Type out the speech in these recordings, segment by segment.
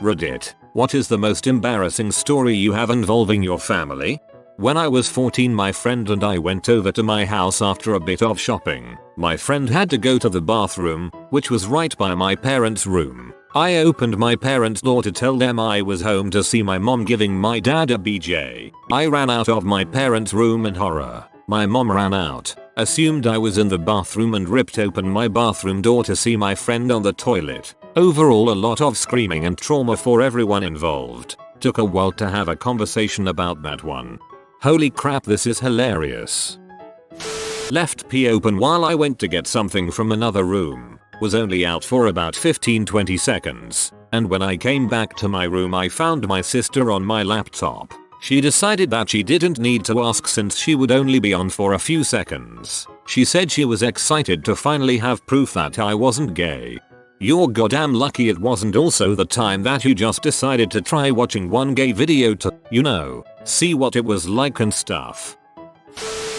Reddit, what is the most embarrassing story you have involving your family? When I was 14, my friend and I went over to my house after a bit of shopping. My friend had to go to the bathroom, which was right by my parents' room. I opened my parents' door to tell them I was home to see my mom giving my dad a BJ. I ran out of my parents' room in horror. My mom ran out, assumed I was in the bathroom and ripped open my bathroom door to see my friend on the toilet. Overall, a lot of screaming and trauma for everyone involved. Took a while to have a conversation about that one. Holy crap, this is hilarious. Left pee open while I went to get something from another room. Was only out for about 15-20 seconds. And when I came back to my room, I found my sister on my laptop. She decided that she didn't need to ask since she would only be on for a few seconds. She said she was excited to finally have proof that I wasn't gay. You're goddamn lucky it wasn't also the time that you just decided to try watching one gay video to, you know, see what it was like and stuff.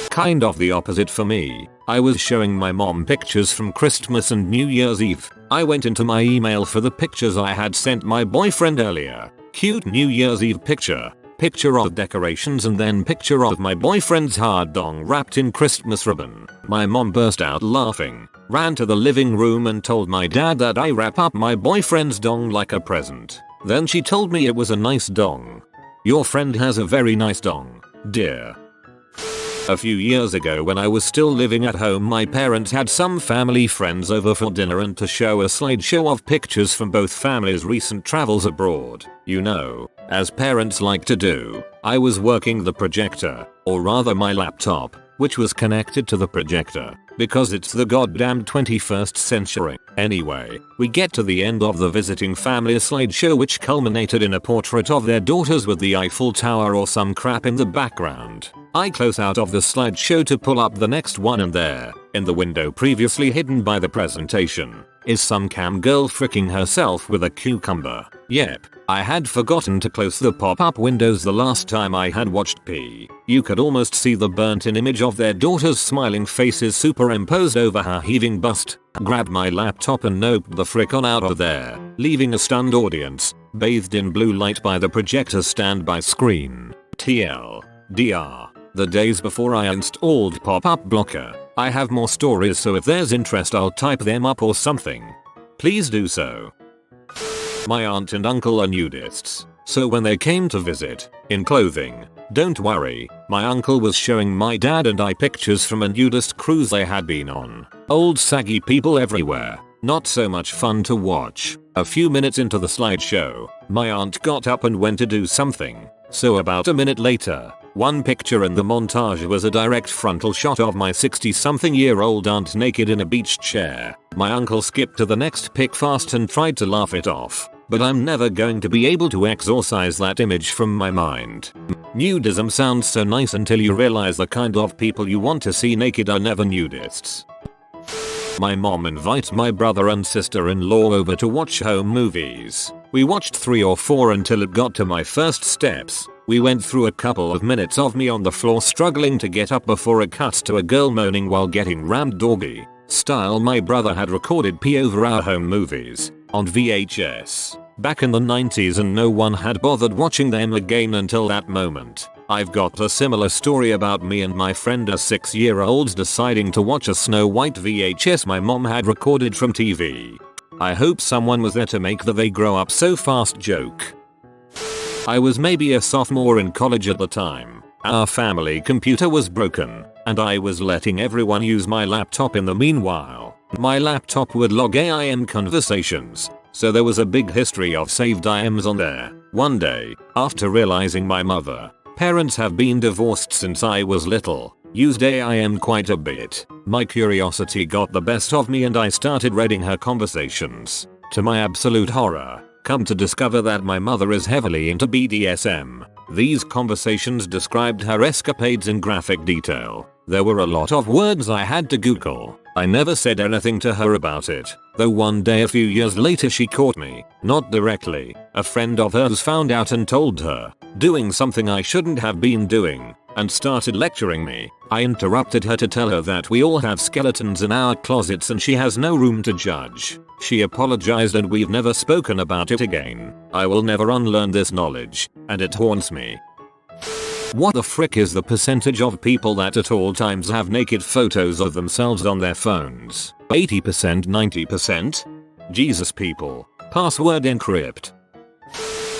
Kind of the opposite for me. I was showing my mom pictures from Christmas and New Year's Eve. I went into my email for the pictures I had sent my boyfriend earlier. Cute New Year's Eve picture. Picture of decorations and then picture of my boyfriend's hard dong wrapped in Christmas ribbon. My mom burst out laughing, ran to the living room and told my dad that I wrap up my boyfriend's dong like a present. Then she told me it was a nice dong. Your friend has a very nice dong, dear. A few years ago when I was still living at home, my parents had some family friends over for dinner and to show a slideshow of pictures from both families' recent travels abroad. You know, as parents like to do. I was working the projector, or rather my laptop, which was connected to the projector, because it's the goddamn 21st century. Anyway, we get to the end of the visiting family slideshow, which culminated in a portrait of their daughters with the Eiffel Tower or some crap in the background. I close out of the slideshow to pull up the next one, and there, in the window previously hidden by the presentation, is some cam girl fricking herself with a cucumber. Yep, I had forgotten to close the pop-up windows the last time I had watched P. You could almost see the burnt-in image of their daughters' smiling faces superimposed over her heaving bust. Grabbed my laptop and noped the frick on out of there, leaving a stunned audience, bathed in blue light by the projector's standby screen. TLDR. The days before I installed pop-up blocker. I have more stories, so if there's interest I'll type them up or something. Please do so. My aunt and uncle are nudists, so when they came to visit, in clothing, don't worry, my uncle was showing my dad and I pictures from a nudist cruise they had been on. Old saggy people everywhere, not so much fun to watch. A few minutes into the slideshow, my aunt got up and went to do something, so about a minute later, one picture in the montage was a direct frontal shot of my 60-something-year-old aunt naked in a beach chair. My uncle skipped to the next pic fast and tried to laugh it off, but I'm never going to be able to exorcise that image from my mind. Nudism sounds so nice until you realize the kind of people you want to see naked are never nudists. My mom invites my brother and sister-in-law over to watch home movies. We watched 3 or 4 until it got to my first steps. We went through a couple of minutes of me on the floor struggling to get up before it cuts to a girl moaning while getting rammed doggy style. My brother had recorded pee over our home movies on VHS back in the 90s and no one had bothered watching them again until that moment. I've got a similar story about me and my friend as 6-year-olds deciding to watch a Snow White VHS my mom had recorded from TV. I hope someone was there to make the "they grow up so fast" joke. I was maybe a sophomore in college at the time. Our family computer was broken, and I was letting everyone use my laptop in the meanwhile. My laptop would log AIM conversations, so there was a big history of saved IMs on there. One day, after realizing my parents have been divorced since I was little, used AIM quite a bit, my curiosity got the best of me and I started reading her conversations. To my absolute horror, come to discover that my mother is heavily into BDSM. These conversations described her escapades in graphic detail. There were a lot of words I had to Google. I never said anything to her about it, though one day a few years later she caught me, not directly. A friend of hers found out and told her, doing something I shouldn't have been doing. and started lecturing me. I interrupted her to tell her that we all have skeletons in our closets and she has no room to judge. She apologized and we've never spoken about it again. I will never unlearn this knowledge, and it haunts me. What the frick is the percentage of people that at all times have naked photos of themselves on their phones? 80%, 90%? Jesus people. Password encrypt.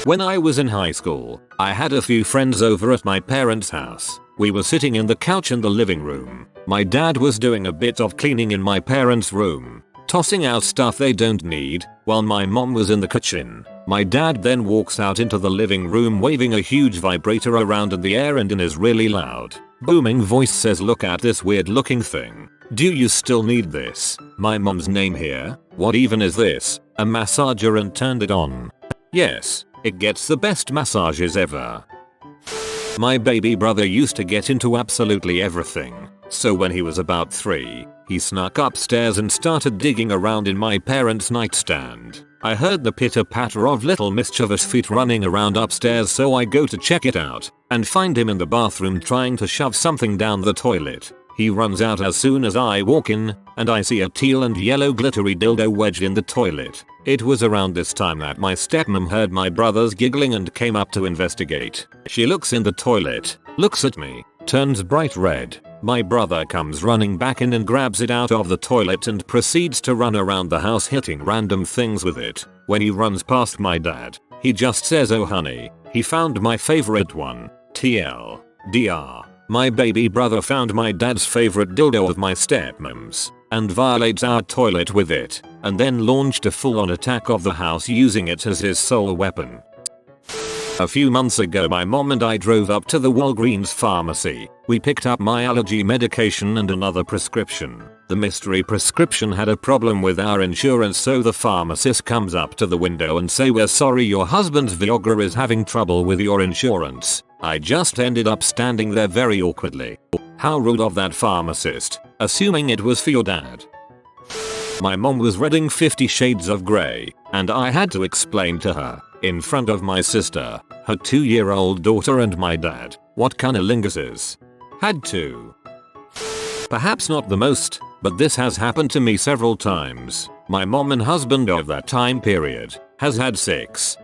When I was in high school, I had a few friends over at my parents' house. We were sitting in the couch in the living room. My dad was doing a bit of cleaning in my parents' room, tossing out stuff they don't need, while my mom was in the kitchen. My dad then walks out into the living room waving a huge vibrator around in the air and in his really loud, booming voice says, "Look at this weird looking thing. Do you still need this? My mom's name here? What even is this? A massager?" and turned it on. Yes, it gets the best massages ever. My baby brother used to get into absolutely everything. So when he was about 3, he snuck upstairs and started digging around in my parents' nightstand. I heard the pitter-patter of little mischievous feet running around upstairs, so I go to check it out and find him in the bathroom trying to shove something down the toilet. He runs out as soon as I walk in, and I see a teal and yellow glittery dildo wedged in the toilet. It was around this time that my stepmom heard my brothers giggling and came up to investigate. She looks in the toilet, looks at me, turns bright red. My brother comes running back in and grabs it out of the toilet and proceeds to run around the house hitting random things with it. When he runs past my dad, he just says, "Oh honey, he found my favorite one. TLDR. My baby brother found my dad's favorite dildo of my stepmom's and violates our toilet with it, and then launched a full-on attack of the house using it as his sole weapon." A few months ago my mom and I drove up to the Walgreens pharmacy. We picked up my allergy medication and another prescription. The mystery prescription had a problem with our insurance, so the pharmacist comes up to the window and say, "We're sorry, your husband's Viagra is having trouble with your insurance." I just ended up standing there very awkwardly. How rude of that pharmacist, assuming it was for your dad. My mom was reading 50 Shades of Grey, and I had to explain to her, in front of my sister, her 2-year-old daughter and my dad, what cunnilingus is. Had to. Perhaps not the most, but this has happened to me several times. My mom and husband of that time period has had sex,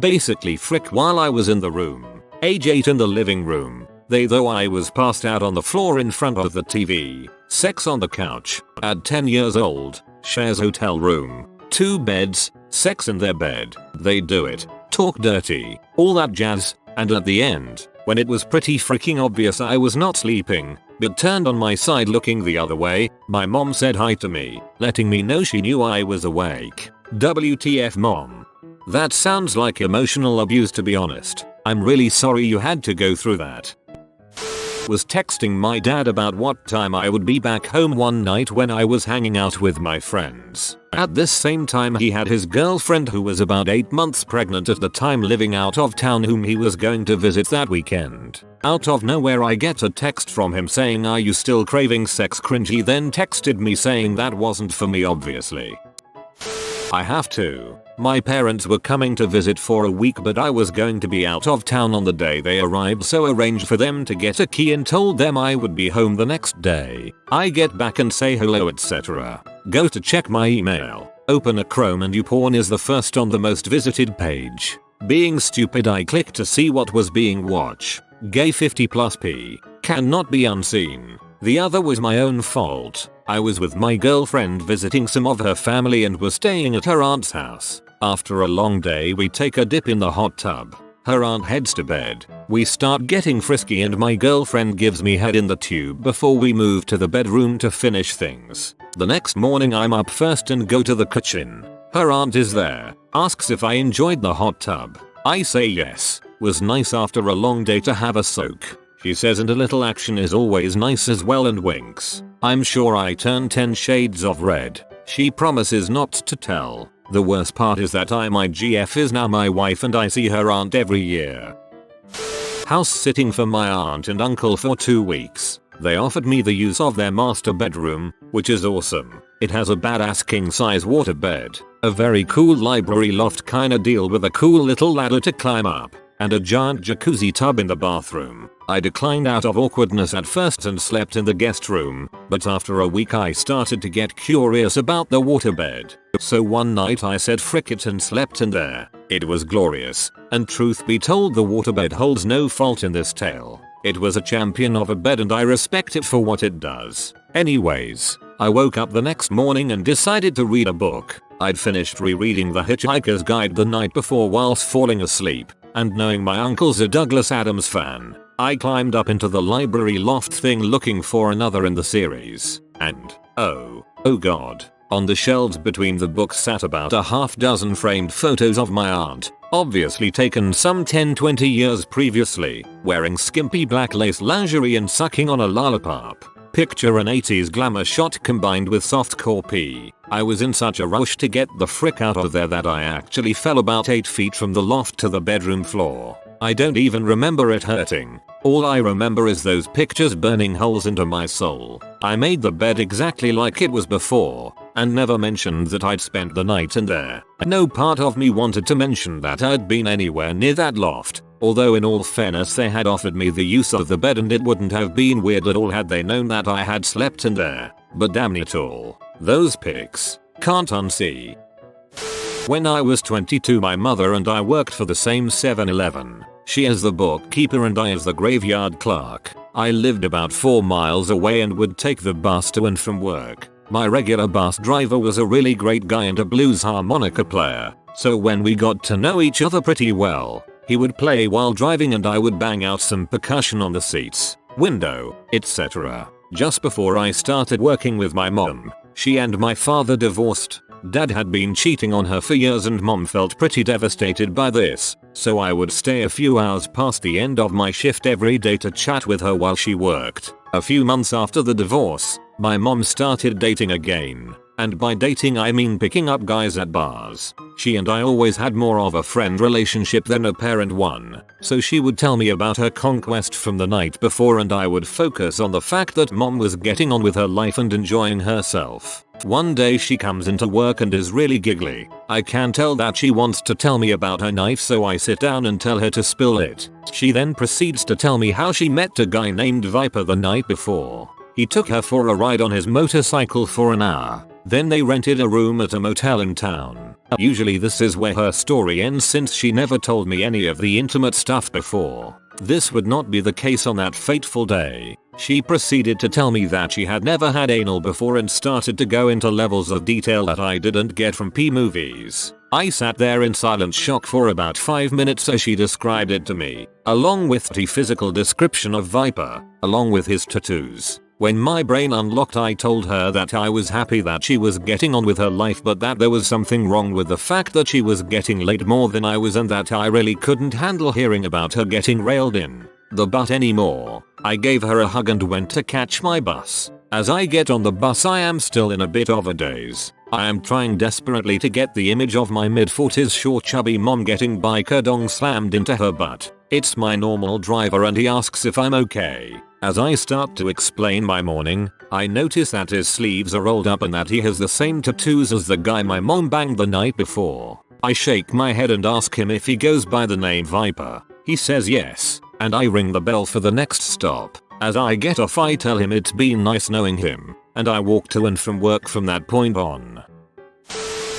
basically frick while I was in the room. Age 8 in the living room. Though I was passed out on the floor in front of the TV. Sex on the couch. At 10 years old. Shares hotel room. 2 beds. Sex in their bed. They do it. Talk dirty. All that jazz. And at the end, when it was pretty freaking obvious I was not sleeping, but turned on my side looking the other way, my mom said hi to me, letting me know she knew I was awake. WTF mom. That sounds like emotional abuse, to be honest. I'm really sorry you had to go through that. Was texting my dad about what time I would be back home one night when I was hanging out with my friends. At this same time he had his girlfriend, who was about 8 months pregnant at the time, living out of town, whom he was going to visit that weekend. Out of nowhere I get a text from him saying, "Are you still craving sex?" Cringe. He then texted me saying that wasn't for me, obviously. I have to. My parents were coming to visit for a week, but I was going to be out of town on the day they arrived, so arranged for them to get a key and told them I would be home the next day. I get back and say hello, etc. Go to check my email. Open a Chrome and YouPorn is the first on the most visited page. Being stupid, I click to see what was being watched. Gay 50+ p. Cannot be unseen. The other was my own fault. I was with my girlfriend visiting some of her family and was staying at her aunt's house. After a long day we take a dip in the hot tub. Her aunt heads to bed. We start getting frisky and my girlfriend gives me head in the tube before we move to the bedroom to finish things. The next morning I'm up first and go to the kitchen. Her aunt is there. Asks if I enjoyed the hot tub. I say yes. Was nice after a long day to have a soak. She says, and a little action is always nice as well, and winks. I'm sure I turn 10 shades of red. She promises not to tell. The worst part is that my GF is now my wife and I see her aunt every year. House sitting for my aunt and uncle for 2 weeks. They offered me the use of their master bedroom, which is awesome. It has a badass king size water bed, a very cool library loft kinda deal with a cool little ladder to climb up, and a giant jacuzzi tub in the bathroom. I declined out of awkwardness at first and slept in the guest room, but after a week I started to get curious about the waterbed. So one night I said frick it and slept in there. It was glorious, and truth be told the waterbed holds no fault in this tale. It was a champion of a bed and I respect it for what it does. Anyways, I woke up the next morning and decided to read a book. I'd finished rereading The Hitchhiker's Guide the night before whilst falling asleep, and knowing my uncle's a Douglas Adams fan, I climbed up into the library loft thing looking for another in the series, and, oh god, on the shelves between the books sat about a half dozen framed photos of my aunt, obviously taken some 10-20 years previously, wearing skimpy black lace lingerie and sucking on a lollipop. Picture an 80s glamour shot combined with softcore pee. I was in such a rush to get the frick out of there that I actually fell about 8 feet from the loft to the bedroom floor. I don't even remember it hurting. All I remember is those pictures burning holes into my soul. I made the bed exactly like it was before, and never mentioned that I'd spent the night in there. No part of me wanted to mention that I'd been anywhere near that loft, although in all fairness they had offered me the use of the bed and it wouldn't have been weird at all had they known that I had slept in there. But damn it all, those pics, can't unsee. When I was 22 my mother and I worked for the same 7-Eleven. She as the bookkeeper and I as the graveyard clerk. I lived about 4 miles away and would take the bus to and from work. My regular bus driver was a really great guy and a blues harmonica player, so when we got to know each other pretty well, he would play while driving and I would bang out some percussion on the seats, window, etc. Just before I started working with my mom, she and my father divorced. Dad had been cheating on her for years and mom felt pretty devastated by this, so I would stay a few hours past the end of my shift every day to chat with her while she worked. A few months after the divorce, my mom started dating again. And by dating I mean picking up guys at bars. She and I always had more of a friend relationship than a parent one, so she would tell me about her conquest from the night before and I would focus on the fact that mom was getting on with her life and enjoying herself. One day she comes into work and is really giggly. I can tell that she wants to tell me about her knife so I sit down and tell her to spill it. She then proceeds to tell me how she met a guy named Viper the night before. He took her for a ride on his motorcycle for an hour. Then they rented a room at a motel in town. Usually this is where her story ends since she never told me any of the intimate stuff before. This would not be the case on that fateful day. She proceeded to tell me that she had never had anal before and started to go into levels of detail that I didn't get from P-movies. I sat there in silent shock for about 5 minutes as she described it to me, along with the physical description of Viper, along with his tattoos. When my brain unlocked I told her that I was happy that she was getting on with her life but that there was something wrong with the fact that she was getting laid more than I was and that I really couldn't handle hearing about her getting railed in the butt anymore. I gave her a hug and went to catch my bus. As I get on the bus I am still in a bit of a daze. I am trying desperately to get the image of my mid-40s short chubby mom getting biker dong slammed into her butt. It's my normal driver and he asks if I'm okay. As I start to explain my morning, I notice that his sleeves are rolled up and that he has the same tattoos as the guy my mom banged the night before. I shake my head and ask him if he goes by the name Viper. He says yes, and I ring the bell for the next stop. As I get off I tell him it's been nice knowing him, and I walk to and from work from that point on.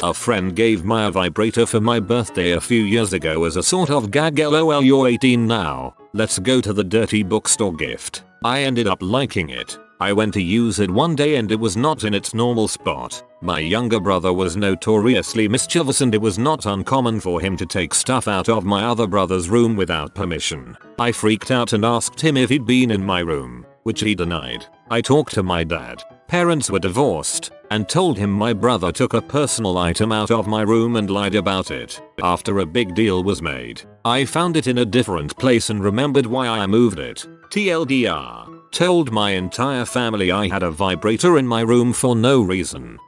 A friend gave me a vibrator for my birthday a few years ago as a sort of gag. LOL, you're 18 now, let's go to the dirty bookstore gift. I ended up liking it. I went to use it one day and it was not in its normal spot. My younger brother was notoriously mischievous and it was not uncommon for him to take stuff out of my other brother's room without permission. I freaked out and asked him if he'd been in my room, which he denied. I talked to my dad, parents were divorced, and told him my brother took a personal item out of my room and lied about it. After a big deal was made, I found it in a different place and remembered why I moved it. TLDR. Told my entire family I had a vibrator in my room for no reason.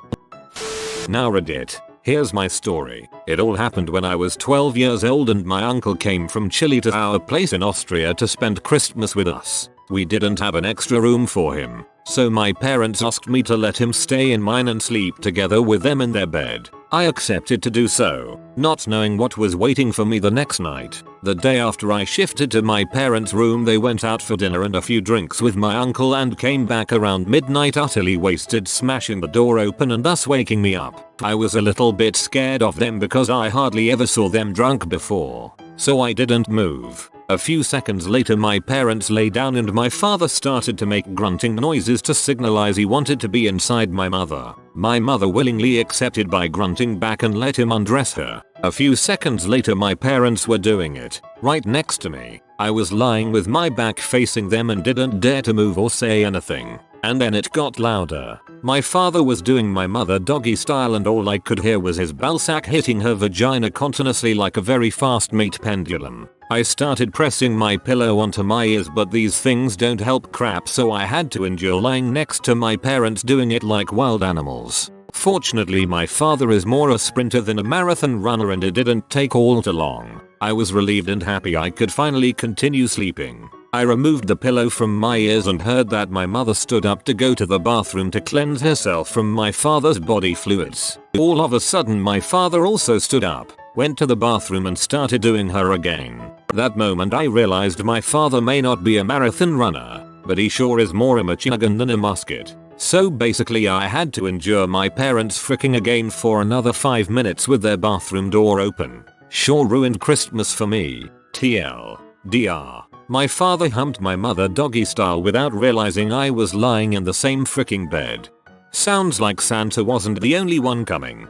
Now Reddit. Here's my story. It all happened when I was 12 years old and my uncle came from Chile to our place in Austria to spend Christmas with us. We didn't have an extra room for him, so my parents asked me to let him stay in mine and sleep together with them in their bed. I accepted to do so, not knowing what was waiting for me the next night. The day after I shifted to my parents' room, they went out for dinner and a few drinks with my uncle and came back around midnight utterly wasted, smashing the door open and thus waking me up. I was a little bit scared of them because I hardly ever saw them drunk before, so I didn't move. A few seconds later my parents lay down and my father started to make grunting noises to signalize he wanted to be inside my mother. My mother willingly accepted by grunting back and let him undress her. A few seconds later my parents were doing it right next to me. I was lying with my back facing them and didn't dare to move or say anything. And then it got louder. My father was doing my mother doggy style and all I could hear was his ballsack hitting her vagina continuously like a very fast meat pendulum. I started pressing my pillow onto my ears, but these things don't help crap, so I had to endure lying next to my parents doing it like wild animals. Fortunately my father is more a sprinter than a marathon runner and it didn't take all too long. I was relieved and happy I could finally continue sleeping. I removed the pillow from my ears and heard that my mother stood up to go to the bathroom to cleanse herself from my father's body fluids. All of a sudden my father also stood up, went to the bathroom and started doing her again. That moment I realized my father may not be a marathon runner, but he sure is more a machine gun than a musket. So basically I had to endure my parents fricking again for another 5 minutes with their bathroom door open. Sure ruined Christmas for me. TLDR. My father humped my mother doggy style without realizing I was lying in the same fricking bed. Sounds like Santa wasn't the only one coming.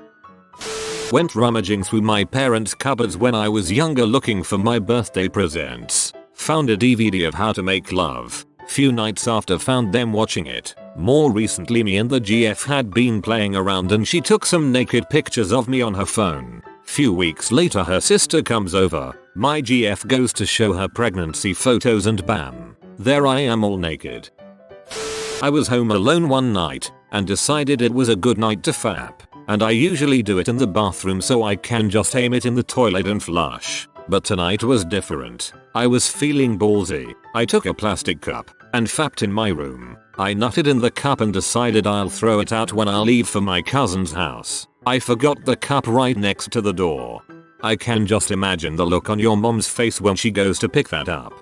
Went rummaging through my parents' cupboards when I was younger looking for my birthday presents. Found a DVD of How to Make Love. Few nights after found them watching it. More recently me and the GF had been playing around and she took some naked pictures of me on her phone. Few weeks later her sister comes over. My GF goes to show her pregnancy photos and bam, there I am all naked. I was home alone one night and decided it was a good night to fap. And I usually do it in the bathroom so I can just aim it in the toilet and flush. But tonight was different. I was feeling ballsy. I took a plastic cup and fapped in my room. I nutted in the cup and decided I'll throw it out when I leave for my cousin's house. I forgot the cup right next to the door. I can just imagine the look on your mom's face when she goes to pick that up.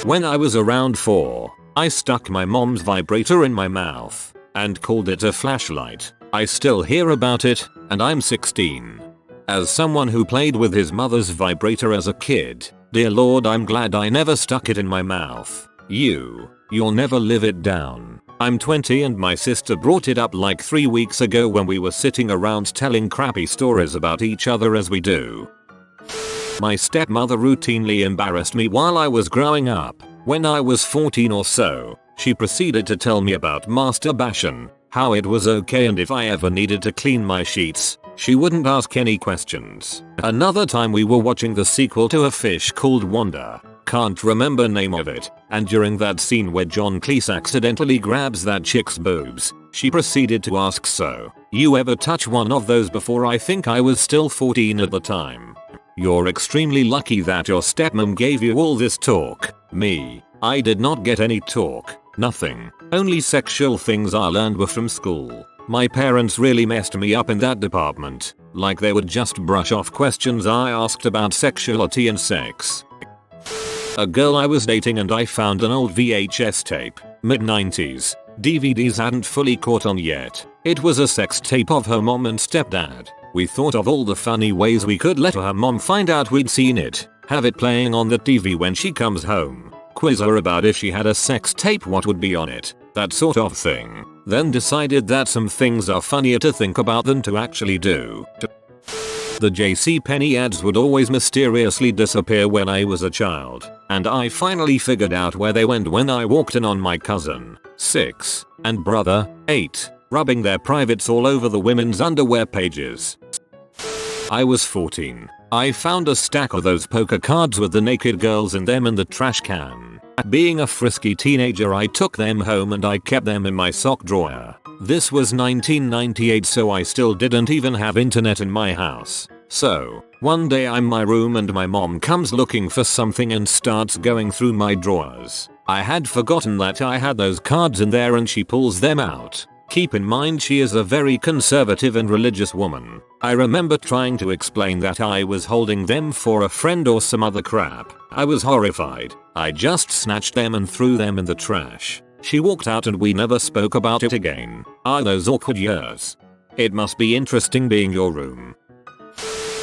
When I was around 4, I stuck my mom's vibrator in my mouth and called it a flashlight. I still hear about it, and I'm 16. As someone who played with his mother's vibrator as a kid, dear lord I'm glad I never stuck it in my mouth. You'll never live it down. I'm 20 and my sister brought it up like 3 weeks ago when we were sitting around telling crappy stories about each other as we do. My stepmother routinely embarrassed me while I was growing up. When I was 14 or so, she proceeded to tell me about masturbation, how it was okay, and if I ever needed to clean my sheets, she wouldn't ask any questions. Another time we were watching the sequel to A Fish Called Wanda. Can't remember name of it, and during that scene where John Cleese accidentally grabs that chick's boobs, she proceeded to ask, so, you ever touch one of those before? I think I was still 14 at the time. You're extremely lucky that your stepmom gave you all this talk. Me, I did not get any talk, nothing. Only sexual things I learned were from school. My parents really messed me up in that department, like they would just brush off questions I asked about sexuality and sex. A girl I was dating and I found an old VHS tape, mid-90s. DVDs hadn't fully caught on yet. It was a sex tape of her mom and stepdad. We thought of all the funny ways we could let her mom find out we'd seen it, have it playing on the TV when she comes home, quiz her about if she had a sex tape what would be on it, that sort of thing. Then decided that some things are funnier to think about than to actually do. The JCPenney ads would always mysteriously disappear when I was a child, and I finally figured out where they went when I walked in on my cousin, 6, and brother, 8, rubbing their privates all over the women's underwear pages. I was 14. I found a stack of those poker cards with the naked girls in them in the trash can. Being a frisky teenager, I took them home and I kept them in my sock drawer. This was 1998, so I still didn't even have internet in my house. So, One day I'm in my room and my mom comes looking for something and starts going through my drawers. I had forgotten that I had those cards in there and she pulls them out. Keep in mind she is a very conservative and religious woman. I remember trying to explain that I was holding them for a friend or some other crap. I was horrified. I just snatched them and threw them in the trash. She walked out and we never spoke about it again. Ah, those awkward years. It must be interesting being your room.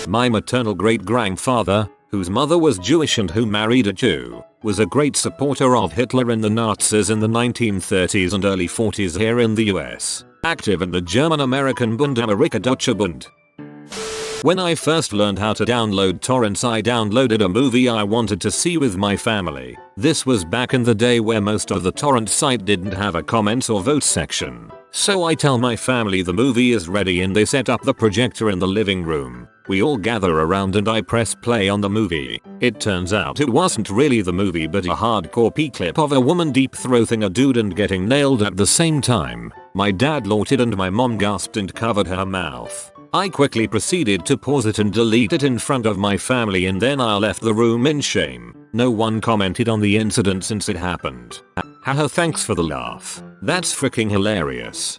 My maternal great-grandfather, whose mother was Jewish and who married a Jew, was a great supporter of Hitler and the Nazis in the 1930s and early 40s here in the US, active in the German-American Bund Amerika-Deutsche Bund. When I first learned how to download torrents, I downloaded a movie I wanted to see with my family. This was back in the day where most of the torrent site didn't have a comments or vote section. So I tell my family the movie is ready and they set up the projector in the living room. We all gather around and I press play on the movie. It turns out it wasn't really the movie but a hardcore P-clip of a woman deep-throating a dude and getting nailed at the same time. My dad lorted and my mom gasped and covered her mouth. I quickly proceeded to pause it and delete it in front of my family and then I left the room in shame. No one commented on the incident since it happened. Haha, thanks for the laugh. That's freaking hilarious.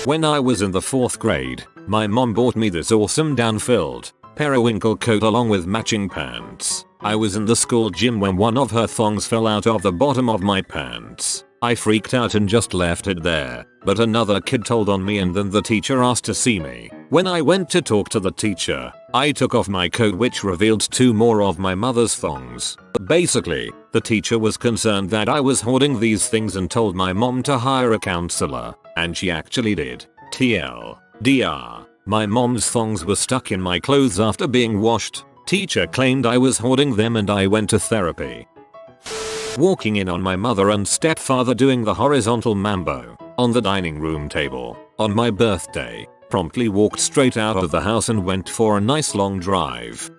When I was in the 4th grade, my mom bought me this awesome down-filled periwinkle coat along with matching pants. I was in the school gym when one of her thongs fell out of the bottom of my pants. I freaked out and just left it there, but another kid told on me and then the teacher asked to see me. When I went to talk to the teacher, I took off my coat which revealed 2 more of my mother's thongs. Basically, the teacher was concerned that I was hoarding these things and told my mom to hire a counselor, and she actually did. TLDR. My mom's thongs were stuck in my clothes after being washed. Teacher claimed I was hoarding them and I went to therapy. Walking in on my mother and stepfather doing the horizontal mambo on the dining room table on my birthday. Promptly walked straight out of the house and went for a nice long drive.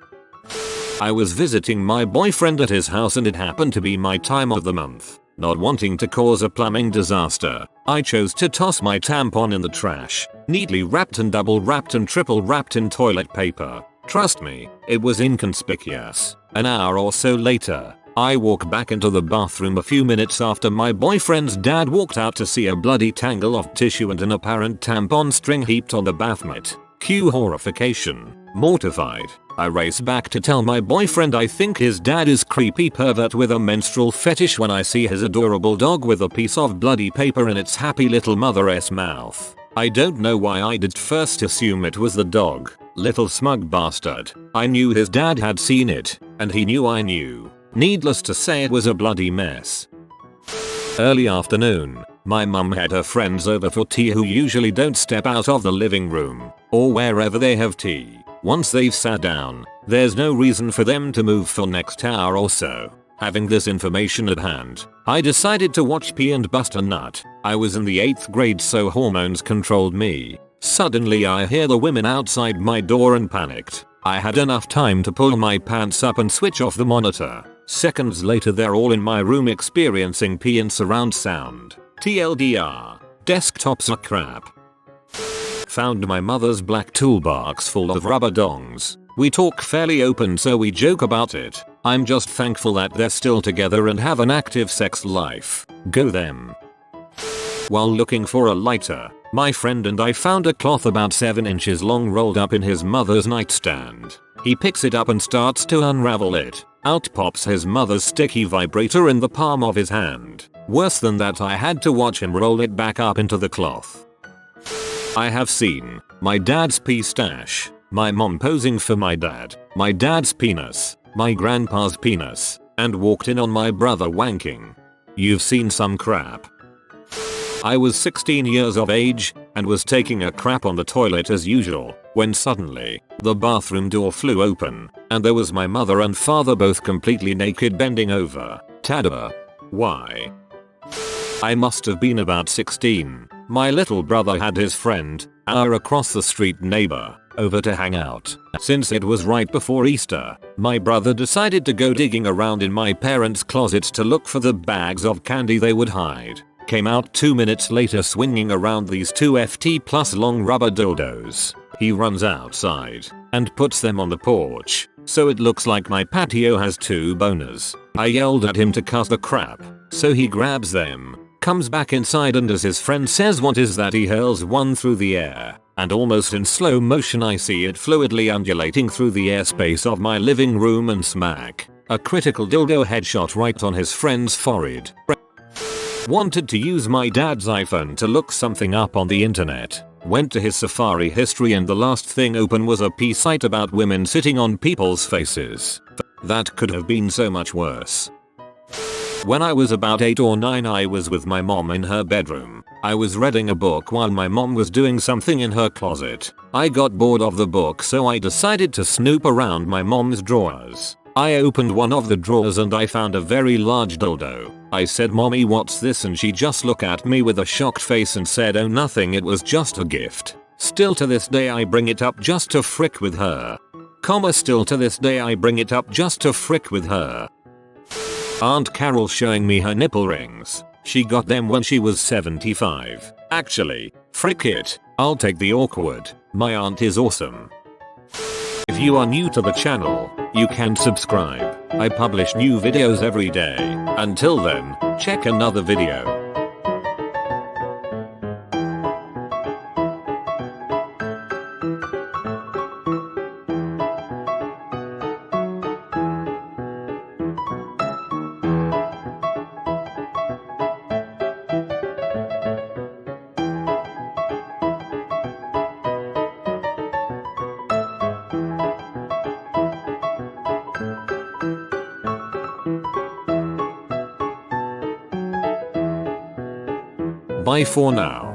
I was visiting my boyfriend at his house and it happened to be my time of the month. Not wanting to cause a plumbing disaster, I chose to toss my tampon in the trash, neatly wrapped and double wrapped and triple wrapped in toilet paper. Trust me, it was inconspicuous. An hour or so later, I walk back into the bathroom a few minutes after my boyfriend's dad walked out to see a bloody tangle of tissue and an apparent tampon string heaped on the bath mat. Cue horrification. Mortified, I race back to tell my boyfriend I think his dad is creepy pervert with a menstrual fetish when I see his adorable dog with a piece of bloody paper in its happy little mother's mouth. I don't know why I did first assume it was the dog. Little smug bastard. I knew his dad had seen it, and he knew I knew. Needless to say it was a bloody mess. Early afternoon, my mum had her friends over for tea who usually don't step out of the living room, or wherever they have tea. Once they've sat down, there's no reason for them to move for next hour or so. Having this information at hand, I decided to watch Pee and bust a nut. I was in the 8th grade so hormones controlled me. Suddenly I hear the women outside my door and panicked. I had enough time to pull my pants up and switch off the monitor. Seconds later they're all in my room experiencing pee and surround sound. TLDR. Desktops are crap. Found my mother's black toolbox full of rubber dongs. We talk fairly open so we joke about it. I'm just thankful that they're still together and have an active sex life. Go them. While looking for a lighter, my friend and I found a cloth about 7 inches long rolled up in his mother's nightstand. He picks it up and starts to unravel it. Out pops his mother's sticky vibrator in the palm of his hand. Worse than that, I had to watch him roll it back up into the cloth. I have seen my dad's pee stash, my mom posing for my dad's penis, my grandpa's penis, and walked in on my brother wanking. You've seen some crap. I was 16 years of age and was taking a crap on the toilet as usual when suddenly the bathroom door flew open and there was my mother and father both completely naked bending over. Tada. Why? I must have been about 16. My little brother had his friend, our across the street neighbor, over to hang out. Since it was right before Easter, my brother decided to go digging around in my parents' closets to look for the bags of candy they would hide. Came out 2 minutes later swinging around these 2 FT plus long rubber dildos. He runs outside and puts them on the porch, so it looks like my patio has 2 boners. I yelled at him to cut the crap, so he grabs them, comes back inside, and as his friend says what is that, he hurls one through the air, and almost in slow motion I see it fluidly undulating through the airspace of my living room and smack a critical dildo headshot right on his friend's forehead. Wanted to use my dad's iPhone to look something up on the internet. Went to his Safari history and the last thing open was a site about women sitting on people's faces. That could have been so much worse. When I was about 8 or 9, I was with my mom in her bedroom. I was reading a book while my mom was doing something in her closet. I got bored of the book, so I decided to snoop around my mom's drawers. I opened one of the drawers and I found a very large dildo. I said, "Mommy, what's this?" and she just looked at me with a shocked face and said, "Oh, nothing, it was just a gift." Still to this day I bring it up just to frick with her. Still to this day I bring it up just to frick with her. Aunt Carol showing me her nipple rings. She got them when she was 75. Actually, frick it, I'll take the awkward. My aunt is awesome. If you are new to the channel, you can subscribe. I publish new videos every day. Until then, check another video. Bye for now.